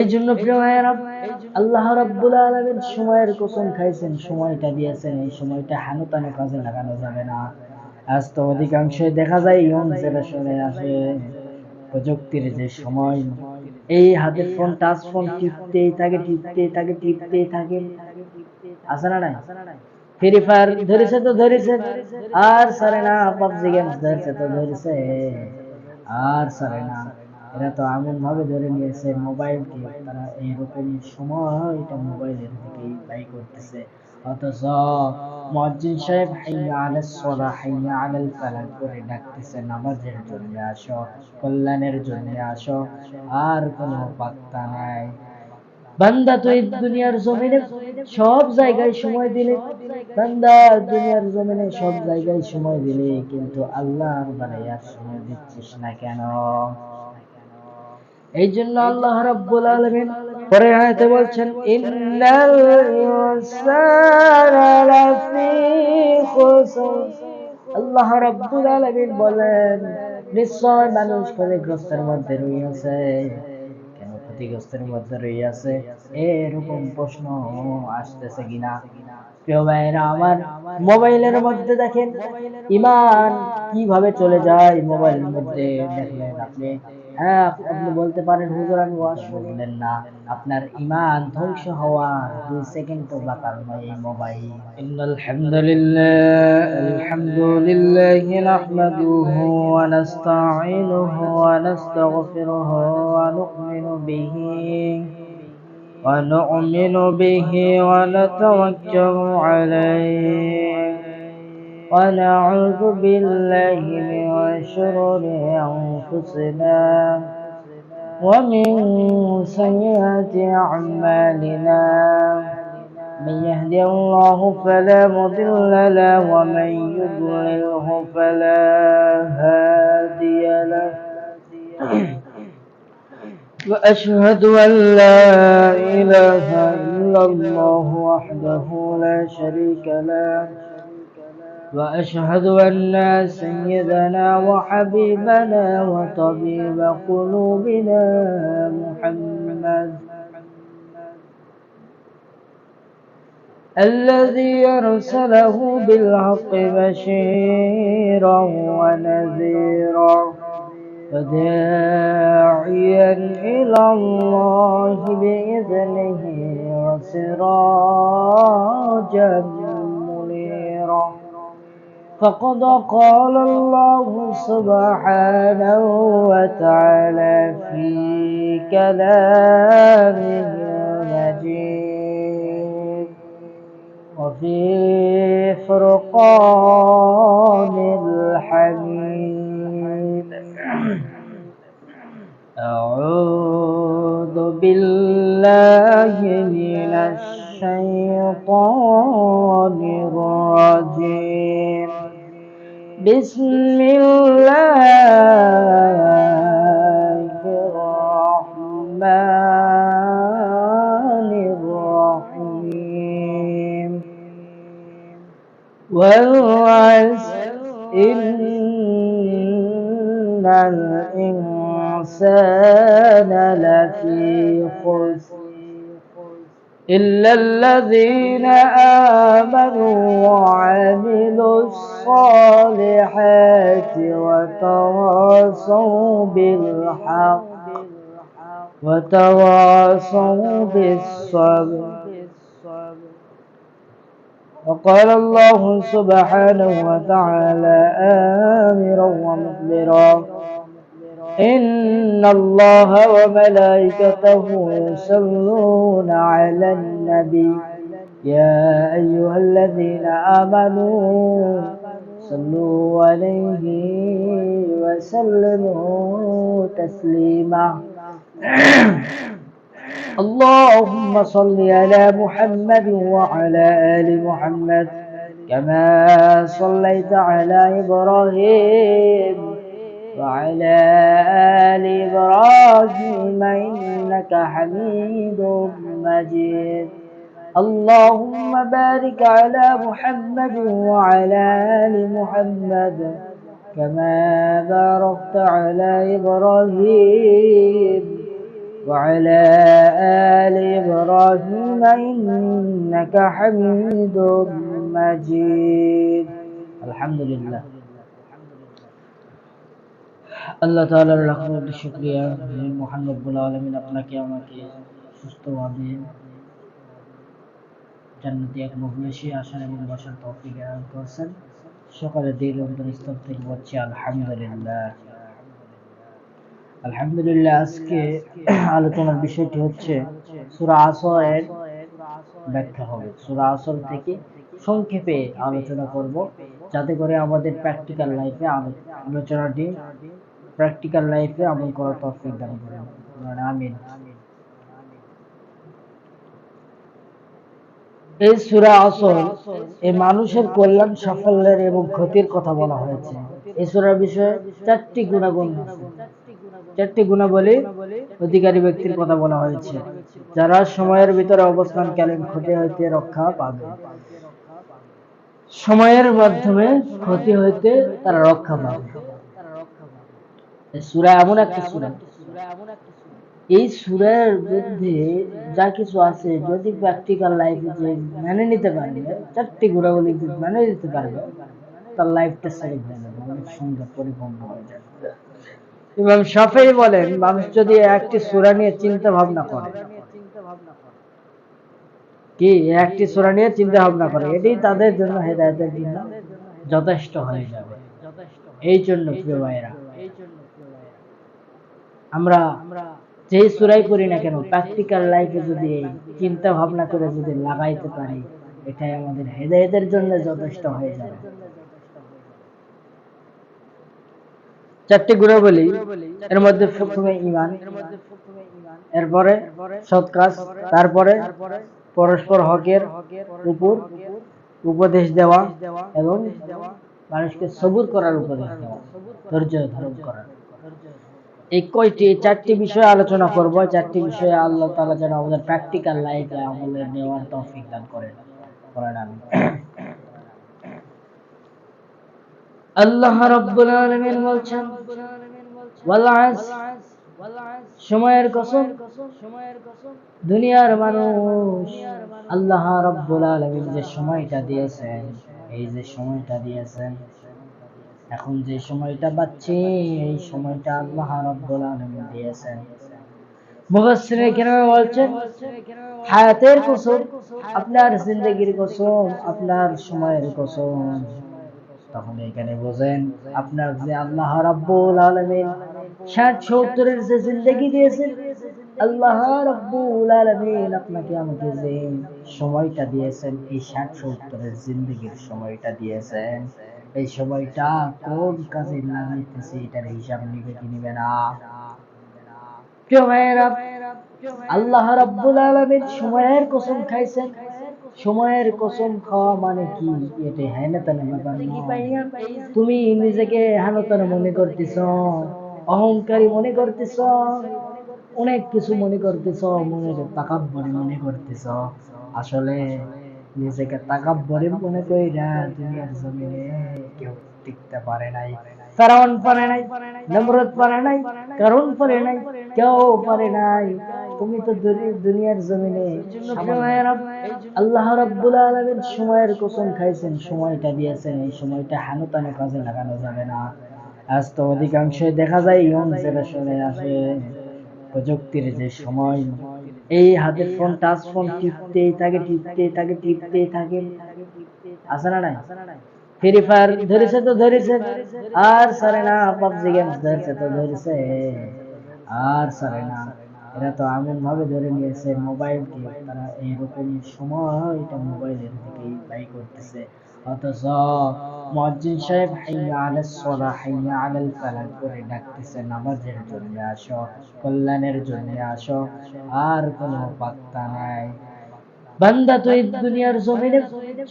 এই জন্য প্রিয় ভাইয়েরা, আল্লাহ রাব্বুল আলামিন সময়ের কসম খাইছেন, সময়টা দিয়েছেন, এই সময়টা হানুতানে কাজে লাগানো যাবে না। আজ তো অধিকাংশই দেখা যায় ইয়ং জেনারেশনে আসে প্রযুক্তির যে সময়, এই হাতের ফোন, টাচ ফোন টিপতেই থাকে, টিপতেই থাকে, টিপতেই থাকে। আছে না নাই? ফ্রি ফায়ার ধরেছে তো ধরেছে, আর সারে না। পাবজি গেমস ধরেছে তো ধরেছে, আর সারে না। এরা তো এমন ভাবে ধরে নিয়েছে মোবাইলকে, তারা এইরকম সময় এটা মোবাইলের দিকেই ব্যয় করতেছে। অথচ মুয়াজ্জিন সাহেব হাইয়া আলাস সালাহ হাইয়া আলাল ফালাহ করে ডাকতেছে, নামাজের জন্য আসো, কল্যাণের জন্য আসো, আর কোনো পাত্তা নাই। বান্দা তো এই দুনিয়ার জমিনে সব জায়গায় সময় দিলে, বান্দা দুনিয়ার জমিনে সব জায়গায় সময় দিলে, কিন্তু আল্লাহর বানাইয়ার সময় দিচ্ছিস না কেন? এই জন্য আল্লাহ রাব্বুল আলামিন পরের আয়াতে বলছেন, ইন্নাল ইনসানা লাফি খুসর। আল্লাহ রাব্বুল আলামিন বলেন, নিশ্চয় মানুষ ক্ষতিগ্রস্তের মধ্যে রয়েছে। কেন ক্ষতিগ্রস্তের মধ্যে রয়েছে? এরকম প্রশ্ন আসতেছে কিনা? প্রিয় ভাইরা আমার, মোবাইলের মধ্যে দেখেন ইমান কিভাবে চলে যায় মোবাইলের মধ্যে। দেখলেন আপনি, হ্যাঁ আপনি বলতে পারেন হুজুর আমি ওয়াজ শুনলেন না, আপনার ইমান ধ্বংস হওয়ার 2 সেকেন্ড তো বাকার নয় এই মোবাইল। ইন্নাল হামদুলিল্লাহ, আলহামদুলিল্লাহি নাহমাদুহু ওয়া নাস্তাঈনুহু ওয়া নাস্তাগফিরুহু ওয়া নু'মিনু বিহি ونؤمن به ونتوكل عليه ونعوذ بالله من شرور أنفسنا ومن سيئات أعمالنا. من يهدي الله فلا مضل له ومن يضلله فلا هادي له. وأشهد أن لا إله إلا الله وحده لا شريك له، وأشهد أن سيدنا وحبيبنا وطبيب قلوبنا محمد الذي أرسله بالحق بشيرا ونذيرا وداعيا إلى الله بإذنه وسراجا منيرا. فقد قال الله سبحانه وتعالى في كلامه المجيد وفي فرقان الحميد. أعوذ بالله من الشيطان الرجيم. بسم الله الرحمن الرحيم. والعصر إن الإنسان لفي خسر إلا الذين آمنوا وعملوا الصالحات وتواصوا بالحق وتواصوا بالصبر. وقال الله سبحانه وتعالى آمرا ومخبرا: إن الله وملائكته يصلون على النبي يا أيها الذين آمنوا صلوا عليه وسلموا تسليما. اللهم صل على محمد وعلى آل محمد كما صليت على إبراهيم وعلى آل إبراهيم إنك حميد مجيد. اللهم بارك على محمد وعلى آل محمد كما باركت على إبراهيم وعلى آل إبراهيم إنك حميد مجيد الحمد لله আল্লাহ তাআলার লাখ কোটি শুকরিয়া যে মহান রব্বুল আলামিন আপনাকে আমাকে সুস্থভাবে জান্নাতি এক মজলিসে আসার এবং বসার তৌফিক দান করেছেন। সকালে দিল অন্তরস্থল থেকে বলছি আলহামদুলিল্লাহ। আলহামদুলিল্লাহ। আজকে আলোচনার বিষয়টি হচ্ছে সূরা আসরের ব্যাখ্যা হবে। সূরা আসর থেকে সংক্ষেপে আলোচনা করব, যাতে করে আমাদের প্র্যাকটিক্যাল লাইফে আলোচনাটি প্র্যাকটিক্যাল লাইফে আমল করার তৌফিক দান করেন। আমিন। এই সূরা আসর এই মানুষের কল্যাণ, সাফল্যের এবং ক্ষতির কথা বলা হয়েছে। এই সূরার বিষয়ে চারটি গুণাগুণ আছে, চারটি গুণাবলী অধিকারী ব্যক্তির কথা বলা হয়েছে, যারা সময়ের ভিতরে অবস্থানকালীন ক্ষতি হইতে রক্ষা পাবে। সময়ের মাধ্যমে ক্ষতি হইতে তারা রক্ষা পাবে। এই সূরা এমন একটা সূরা, এই সূরার মধ্যে যা কিছু আছে যদি প্র্যাকটিক্যাল লাইফে যে মেনে নিতে পারবে, চারটি গুণাবলী মেনে নিতে পারবে, তার লাইফটা সেট হয়ে যাবে, অনেক সুন্দর পরিপূর্ণ হয়ে যাবে। ইমাম শাফিঈ বলেন, মানুষ যদি একটি সূরা নিয়ে চিন্তা ভাবনা করে, কি একটি সূরা নিয়ে চিন্তা ভাবনা করে, এটাই তাদের জন্য হেদায়েতের জন্য যথেষ্ট হয়ে যাবে। এই জন্য প্রিয় ভাইরা, আমরা যেই সূরাই পড়ি না কেন, প্র্যাকটিক্যাল লাইফে যদি চিন্তা ভাবনা করে যদি লাগাইতে পারি, এটাই আমাদের হেদায়েতের জন্য যথেষ্ট হয়ে যাবে। চারটি গুণাবলী, এর মধ্যে প্রথমে ঈমান, এরপরে সৎ কাজ, তারপরে পরস্পর হকের উপর উপদেশ দেওয়া এবং মানুষকে সবুর করার উপদেশ দেওয়া, ধৈর্য ধারণ করার। এই চারটি বিষয়ে আলোচনা করব। চারটি বিষয়ে আল্লাহ তাআলা যেন আমাদের প্র্যাকটিক্যাল লাইফে আমলে নেওয়ার তৌফিক দান করেন। আমিন। আল্লাহ রাব্বুল আলামিন বলছেন, ওয়াল আসর, সময়ের কসম। দুনিয়ার মানুষ, আল্লাহ রাব্বুল আলামিন যে সময়টা দিয়েছেন, এই যে সময়টা দিয়েছেন, এখন যে সময়টা পাচ্ছি, এই সময়টা আল্লাহ রাব্বুল আলামিন দিয়েছেন। মুফাসসিরিন কেরাম বলছেন, হায়াতের কসম, আপনার জিন্দেগির কসম, আপনার সময়ের কসম। তখন এখানে বোঝেন, আপনার যে আল্লাহ রাব্বুল আলামিন 60-70 যে জিন্দেগি দিয়েছেন, আল্লাহ রাব্বুল আলামিন আপনাকে আমাকে যে সময়টা দিয়েছেন, এই 60-70 জিন্দেগির সময়টা দিয়েছেন, এই সময়টা কোন কাজে লাগাইতেছে এটার হিসাব নিবে কি নিবে না? প্রিয় ভাইয়েরা, আল্লাহ রাব্বুল আলামিন সময়ের কসম খাইছেন। সময়ের কসম খাওয়া মানে কি? এটা হেনতানা ব্যাপার নয়। তুমি নিজেকে হেনতানা মনে করতেছ, অহংকারী মনে করতেছ, অনেক কিছু মনে করতেছ, মনের তাকাব্বুরি মনে করতেছ। আসলে নিজেকে তাকাব্বুরি মনে কইরা দুনিয়ার জমিনে কেউ টিকতে পারে নাই। ফেরাউন পারে নাই, নমরুদ পারে নাই, কারুন পারে নাই, কেউ পারে নাই। তুমি তো দুনিয়ার জমিনে। আল্লাহ রাব্বুল আলামিন সময়ের কসম খাইছেন, সময়টা দিয়েছেন, এই সময়টা হেনতানো কাজে লাগানো যাবে না। আজ তো অধিকাংশ দেখা যায় ইয়ং জেনারেশনে আসে প্রযুক্তির যে সময়, এই হাতের ফোন, টাচ ফোন টিপতেই থাকে। আছে না নাই? ফ্রি ফায়ার ধরেছে তো ধরেছে, আর সারে না। পাবজি গেমস ধরেছে তো ধরেছে, আর সারে না। এরা তো এমন ভাবে ধরে নিয়েছে মোবাইলকে, তারা এইরকম সময় এটা মোবাইলের দিকেই ব্যয় করতেছে। অথচ মুয়াজ্জিন সাহেব হাইয়া আলাস সালাহ, হাইয়া আলাল ফালাহ করে ডাকতেছে, নামাজের জন্য আসো, কল্যাণের জন্য আসো, আর কোনো পাত্তা নাই। বান্দা তো এই দুনিয়ার জমিনে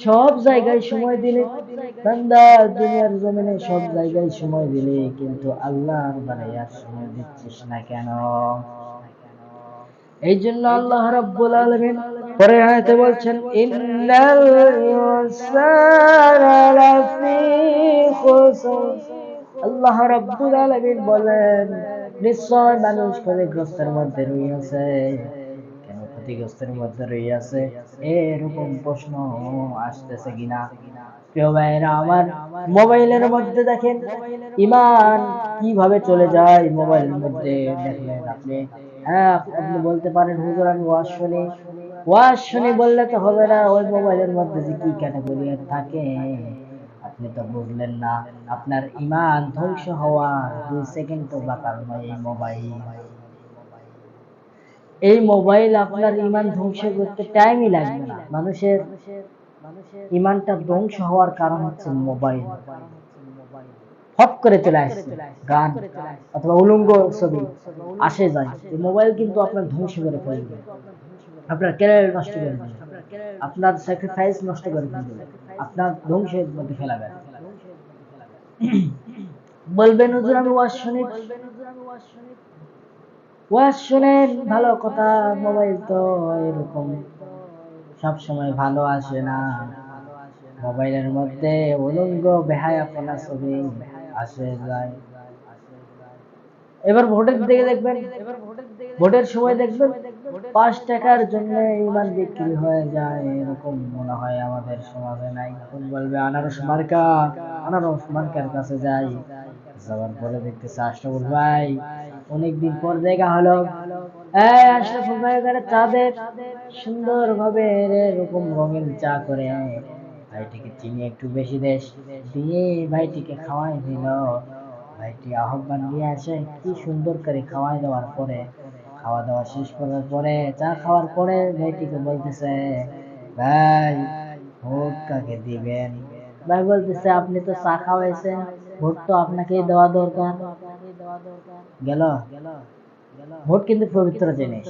সব জায়গায় সময় দিলে, বান্দা দুনিয়ার জমিনে সব জায়গায় সময় দিলে, কিন্তু আল্লাহর বানাইয়ার সময় দিচ্ছিস না কেন? এই জন্য আল্লাহ রাব্বুল আলামিন পরের আয়াতে বলছেন, ইন্নাল ইনসানা লাফি খুসর। আল্লাহ রাব্বুল আলামিন বলেন, নিশ্চয় মানুষ ক্ষতিগ্রস্তের মধ্যে রয়েছে। কেন ক্ষতিগ্রস্তের মধ্যে রয়েছে এরকম প্রশ্ন আসতেছে কিনা? প্রিয় ভাইরা আমার, মোবাইলের মধ্যে দেখেন ইমান কিভাবে চলে যায় মোবাইলের মধ্যে দেখলেন আপনি। হ্যাঁ, আপনি বলতে পারেন হুজুর আমি ওয়াজ শুনি বললে তো হবে না, ওই মোবাইলের মধ্যে যে কি ক্যাটাগরি থাকে আপনি তো বুঝলেন না। আপনার ইমান ধ্বংস হওয়ার 2 সেকেন্ড তো বাকার নয়। এই মোবাইল আপনার ইমান ধ্বংস করতে টাইমই লাগবে না। মানুষের ইমানটা ধ্বংস হওয়ার কারণ হচ্ছে মোবাইল। হট করে চলে আসছে গান অথবা উলঙ্গ ছবি আসে যায়, এই মোবাইল কিন্তু আপনার ধ্বংস করে ফেলবে, আপনার ক্যারিয়ার নষ্ট করে দেবে, আপনার স্যাক্রিফাইস নষ্ট করে ফেলবে, আপনার ধ্বংসের মধ্যে ফেলাবে। বলবেন হুজুর আমি ওয়াজ শুনেন, ভালো কথা। মোবাইল তো এরকম সব সময় ভালো আসে না। মোবাইলের মধ্যে উলঙ্গ বেহায়াপনা ছবি আসে যায়। এবার ভোটের দিকে দেখবেন, ভোটের সময় দেখবেন 5 টাকার জন্য ইমান বিক্রি হয়ে যায়, এরকম মনে হয় আমাদের সমাজে নাই। বলবে আনারস মার্কার কাছে যাই, যাওয়ার পরে দেখতেছে আশরাফুল ভাই অনেকদিন পর দেখা হলো। আশরাফুল ভাই এখানে চা দে, সুন্দর ভাবে এরকম রঙিন চা করে ভাইটিকে চিনি একটু বেশি দিয়ে ভাইটিকে খাওয়াই দিল। ভাইটি আহ্বান নিয়ে আসে, কি সুন্দর করে খাওয়াই দেওয়ার পরে, খাওয়া দাওয়া শেষ করার পরে, চা খাওয়ার পরে ভাইটিকে বলতেছে ভাই ভোট কাকে দিবেন? ভাই বলতেছে আপনি তো চা খাওয়াইছেন, ভোট তো আপনাকেই দেওয়া দরকার। গেল, ভোট কিন্তু পবিত্র জিনিস।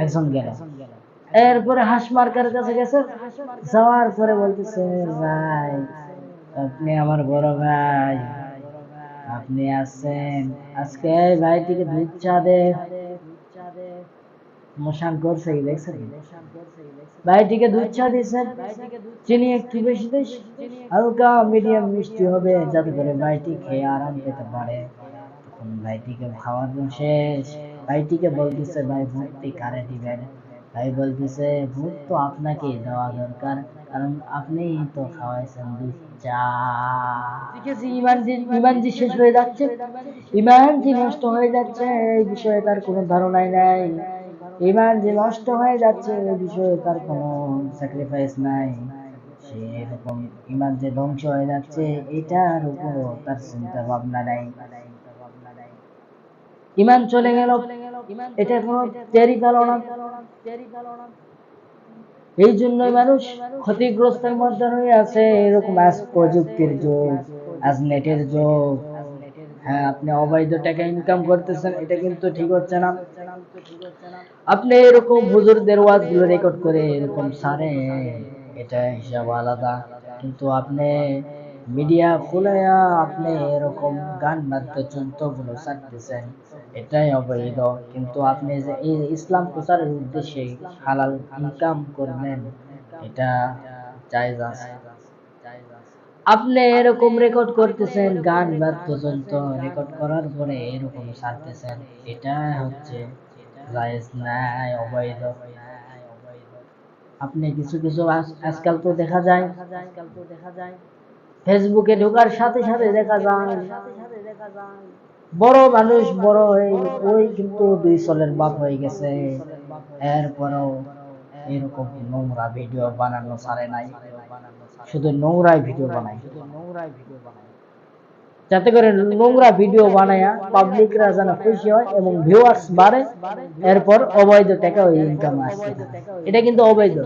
একজন গেল, এরপরে হাঁস মার্কার কাছে গেছে, যাওয়ার পরে বলতেছে ভাই আপনি আমার বড় ভাই, আপনি আছেন আজকে এই ভাইটিকে দুধ চা দে। মশান করছে কি দেখছেন? ভাইটিকে দুধ চা দিয়েছেন, চিনি একটু বেশি দিস, হালকা মিডিয়াম মিষ্টি হবে যাতে করে ভাইটি খেয়ে আরাম পেতে পারে। তখন ভাইটিকে খাওয়ানো শেষ, ভাইটিকে বলতেছে ভাই ভোটটি কারে দিবেন? ভাই বলতেছে ভোট তো আপনাকে দেওয়া দরকার, কারণ আপনি তো খাওয়াইছেন দুধ চা। দেখেছি ইমান জি শেষ হয়ে যাচ্ছে, ইমান জি নষ্ট হয়ে যাচ্ছে, এই বিষয়ে তার কোনো ধারণাই নাই। ইমান যে নষ্ট হয়ে যাচ্ছে এই বিষয়ে তার কোনো স্যাক্রিফাইস নাই। সে এরকম ইমান যে ধ্বংস হয়ে যাচ্ছে এটার উপর তার চিন্তা ভাবনা নাই। ইমান চলে গেল, এটা কোনো টেরই পেল না। এই জন্যই মানুষ ক্ষতিগ্রস্তের মধ্যে হয়ে আছে। এরকম আজ প্রযুক্তির যুগ, আজ নেটের যুগ। হ্যাঁ, আপনি অবৈধ টাকা ইনকাম করতেছেন, এটা কিন্তু ঠিক হচ্ছে না। আপনি এরকম হুজুরদের ওয়াজগুলো রেকর্ড করে এরকম ছাড়ে, এটা হিসাব আলাদা। কিন্তু আপনি মিডিয়া খুলে আপনি এরকম গান বাদ্যযন্ত্রগুলো ছাড়তেছেন, এটাই অবৈধ। কিন্তু আপনি যে এই ইসলাম প্রচারের উদ্দেশ্যে হালাল ইনকাম করবেন, এটা জায়েজ আছে। আপনি এরকম রেকর্ড করতেছেন, গান বাদ্যযন্ত্র রেকর্ড করার পরে এরকম ছাড়তেছেন, এটা হচ্ছে জায়েজ নাই, অবৈধ। আপনি কিছু আজকাল তো দেখা যায় ফেসবুকে ঢোকার সাথে সাথে দেখা যায় বড় মানুষ বড় হয়ে ওই কিন্তু 2 চলের বাপ হয়ে গেছে, এরপরও এরকম নোংরা ভিডিও বানানো ছাড়ে নাই, শুধু নোংরাই ভিডিও বানায়, যাতে করে নোংরা ভিডিও বানায়া পাবলিকরা যেন খুশি হয় এবং ভিউয়ার্স বাড়ে, এরপর অবৈধ টাকা ওই ইনকাম আসছে। এটা কিন্তু অবৈধ।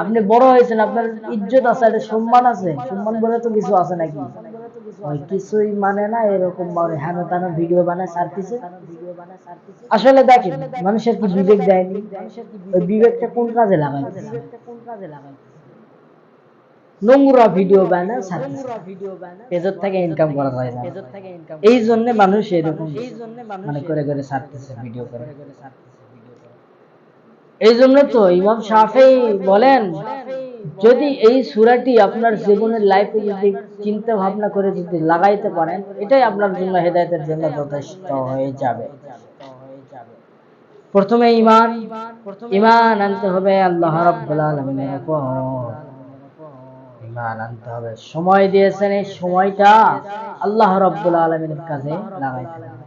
আপনি বড় হয়েছেন, আপনার ইজ্জত আছে, একটা সম্মান আছে, সম্মান বলে তো কিছু আছে নাকি? ওই কিছুই মানে না, এরকম হেন তেন ভিডিও বানায় ছাড়তেছে। আসলে দেখেন মানুষের কি বিবেক দেয়নি? ওই বিবেকটা কোন কাজে লাগাইতেছে? নোংরা ভিডিও বানায় ছাড়তেছে, পেজর থেকে ইনকাম করা যায় না। এই জন্য মানুষ এরকম মানে করে করে ছাড়তেছে ভিডিও করে। এই জন্য তো ইমাম শাফেঈ বলেন যদি এই সূরাটি আপনার জীবনের লাইফে যদি চিন্তা ভাবনা করে যদি লাগাইতে পারেন, এটাই আপনার জন্য হেদায়েতের জন্য যথেষ্ট হয়ে যাবে। প্রথমে ঈমান আনতে হবে আল্লাহ রাব্বুল আলামিনের উপর। ঈমান আনতে হবে। সময় দিয়েছেন, এই সময়টা আল্লাহ রাব্বুল আলামিনের কাজে লাগাইতে হবে।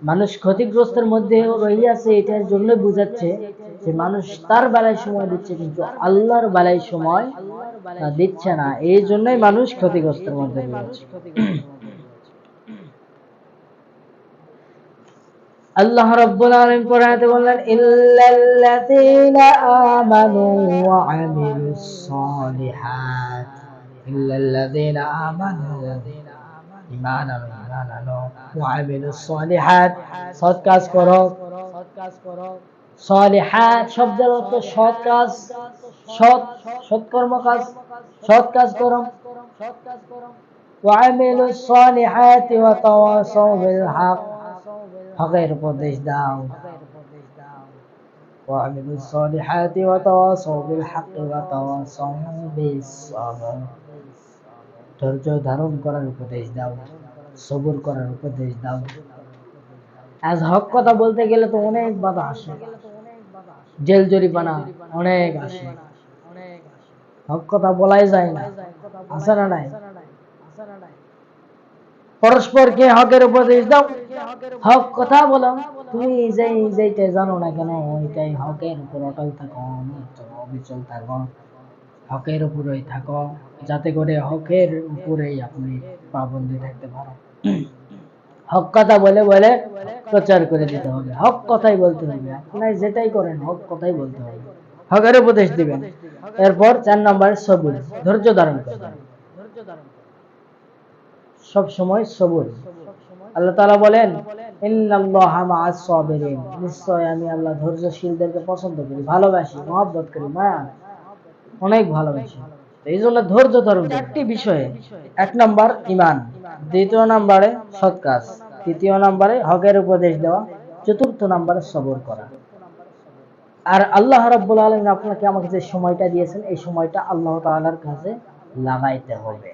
মানুষ ক্ষতিগ্রস্তের মধ্যে রহিয়াছে, এটার জন্য বুঝাচ্ছে যে মানুষ তার বেলায় সময় দিচ্ছে কিন্তু আল্লাহর বেলায় সময় দিচ্ছে না, এই জন্যই মানুষ ক্ষতিগ্রস্তের মধ্যে রয়েছে। আল্লাহ রাব্বুল আলামিন কোরআনে বললেন, ইল্লাল্লাযীনা আমানু ওয়া আমিলুস সালিহাত, ইল্লাল্লাযীনা আমানু ঈমান আনো ওয়া আমিলুস সালিহাত, সৎ কাজ করো। সালিহাত শব্দের অর্থ সৎ কাজ, সৎকর্ম কাজ, সৎ কাজ করো। ওয়া আমিলুস সালিহাতি ওয়া তাওয়াসাউ বিল হক, হকের উপদেশ দাও। ওয়া আমিলুস সালিহাতি ওয়া তাওয়াসাউ বিল হক ওয়া তাওয়াসাউ বিস সাবর, ধৈর্য ধারণ করার উপদেশ দাও, সবর করার উপদেশ দাও। আজ হক কথা বলতে গেলে তো অনেক বাধা আসে, জেল জরিমানা অনেক আসে, হক কথা বলাই যায় না, আছে না নাই? পরস্পরকে হকের উপদেশ দাও, হক কথা বলো। তুমি যেইটা জানো না কেন ওইটাই হকের উপর অটল থাকো, অবিচল থাকো, হকের উপরেই থাকো, যাতে করে হকের উপরেই আপনি পাবন্দী থাকতে পারো। হক কথা বলে বলে প্রচার করে দিতে হবে, হক কথাই বলতে হবে। আপনি যেটাই করেন হক কথাই বলতে হবে, হকের উপদেশ দিবেন। এরপর 4 নম্বর সবর, ধৈর্য ধারণ করবেন, সব সময় সবর। আল্লাহ তাআলা বলেন, ইন্নাল্লাহা মাআস সাবিরিন, নিশ্চয় আমি আল্লাহ ধৈর্যশীলদেরকে পছন্দ করি, ভালোবাসি, মহব্বত করি, মায়া অনেক ভালোবাসি। এই জন্য ধৈর্য ধারণ। 4টি বিষয়ে, 1 নম্বর ঈমান, 2 নম্বরে সৎ কাজ, 3 নম্বরে হকের উপদেশ দেওয়া, 4 নম্বরে সবর করা। আর আল্লাহ রাব্বুল আলামিন আপনাকে আমাকে যে সময়টা দিয়েছেন, এই সময়টা আল্লাহ তাআলার কাছে লাগাইতে হবে।